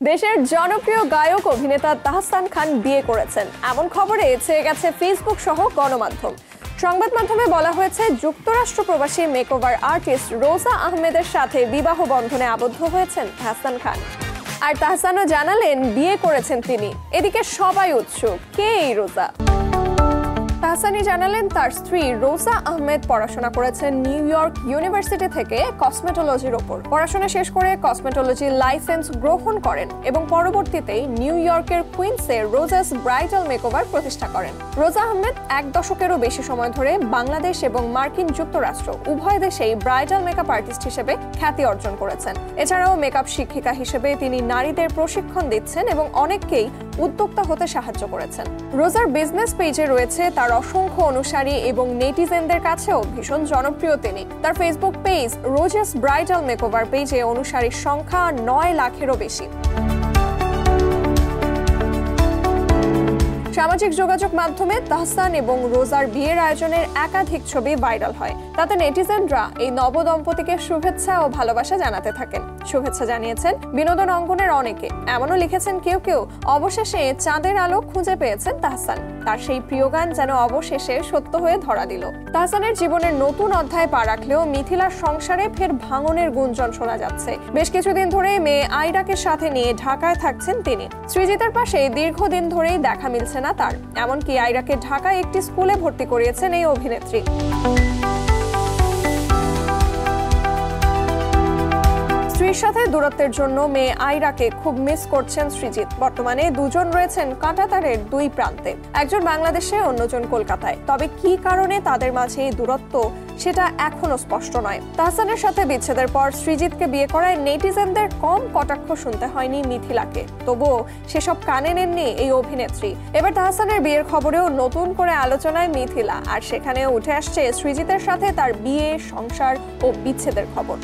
দেশের জনপ্রিয় গায়ক অভিনেতা তাহসান খান বিয়ে করেছেন এমন খবরে ছেয়ে গেছে ফেসবুক সহ গণমাধ্যম। সংবাদ মাধ্যমে বলা হয়েছে যুক্তরাষ্ট্র প্রবাসী মেকওভার আর্টিস্ট রোজা আহমেদের সাথে বিবাহ বন্ধনে আবদ্ধ হয়েছেন তাহসান খান। আর তাহসানও জানালেন বিয়ে করেছেন তিনি। এদিকে সবাই উৎসুক, কে এই রোজা? তাহসানি জানালেন তার স্ত্রী রোজা আহমেদ পড়াশোনা করেছেন নিউ ইয়র্ক ইউনিভার্সিটি থেকে কসমেটোলজির ওপর। পড়াশোনা শেষ করে কসমেটোলজি লাইসেন্স গ্রহণ করেন এবং পরবর্তীতে নিউ ইয়র্কের কুইন্সে রোজাস ব্রাইডাল মেকওভার প্রতিষ্ঠা করেন। রোজা আহমেদ 1 দশকেরও বেশি সময় ধরে বাংলাদেশ এবং মার্কিন যুক্তরাষ্ট্র উভয় দেশেই ব্রাইডাল মেকআপ আর্টিস্ট হিসেবে খ্যাতি অর্জন করেছেন। এছাড়াও মেকআপ শিক্ষিকা হিসেবে তিনি নারীদের প্রশিক্ষণ দিচ্ছেন এবং অনেককেই উদ্যোক্তা হতে সাহায্য করেছেন। রোজার বিজনেস পেজে রয়েছে তার অসংখ্য অনুসারী এবং নেটিজেনদের কাছেও ভীষণ জনপ্রিয় তিনি। তার ফেসবুক পেজ রোজাস ব্রাইডাল মেকওভার পেজে অনুসারীর সংখ্যা 9 লাখেরও বেশি। সামাজিক যোগাযোগ মাধ্যমে তাহসান এবং রোজার বিয়ের আয়োজনের একাধিক ছবি ভাইরাল হয়। তাতে নেটিজেনরা এই নবদম্পতিকে শুভেচ্ছা ও ভালোবাসা জানাতে থাকেন। শুভেচ্ছা জানিয়েছেন বিনোদন অঙ্গনের অনেকে। এমনও লিখেছেন কেউ কেউ, অবশেষে চাঁদের আলো খুঁজে পেয়েছেন তাহসান। তার সেই প্রিয় গান যেন অবশেষে সত্য হয়ে ধরা দিল। তাহসানের জীবনের নতুন অধ্যায় পা রাখলেও মিথিলার সংসারে ফের ভাঙনের গুঞ্জন শোনা যাচ্ছে। বেশ কিছুদিন ধরে মেয়ে আইরাকে সাথে নিয়ে ঢাকায় থাকছেন তিনি। সৃজিতের পাশে দীর্ঘদিন ধরেই দেখা মিলছে না তার। এমনকি আইরাকে ঢাকায় একটি স্কুলে ভর্তি করিয়েছেন এই অভিনেত্রী। স্ত্রীর সাথে দূরত্বের জন্য মেয়ে আইরাকে খুব মিস করছেন সৃজিত। বর্তমানে দুজন রয়েছেন কাঁটাতারের 2 প্রান্তে, একজন বাংলাদেশে, অন্যজন কলকাতায়। তবে কি কারণে তাদের মাঝে এই দূরত্ব সেটা এখনো স্পষ্ট নয়। তাহসানের সাথে বিচ্ছেদের পর সৃজিতকে বিয়ে করায় নেটিজেনদের কম কটাক্ষ শুনতে হয়নি মিথিলাকে। তবুও সেসব কানে নেননি এই অভিনেত্রী। এবার তাহসানের বিয়ের খবরেও নতুন করে আলোচনায় মিথিলা, আর সেখানেও উঠে আসছে সৃজিতের সাথে তার বিয়ে, সংসার ও বিচ্ছেদের খবর।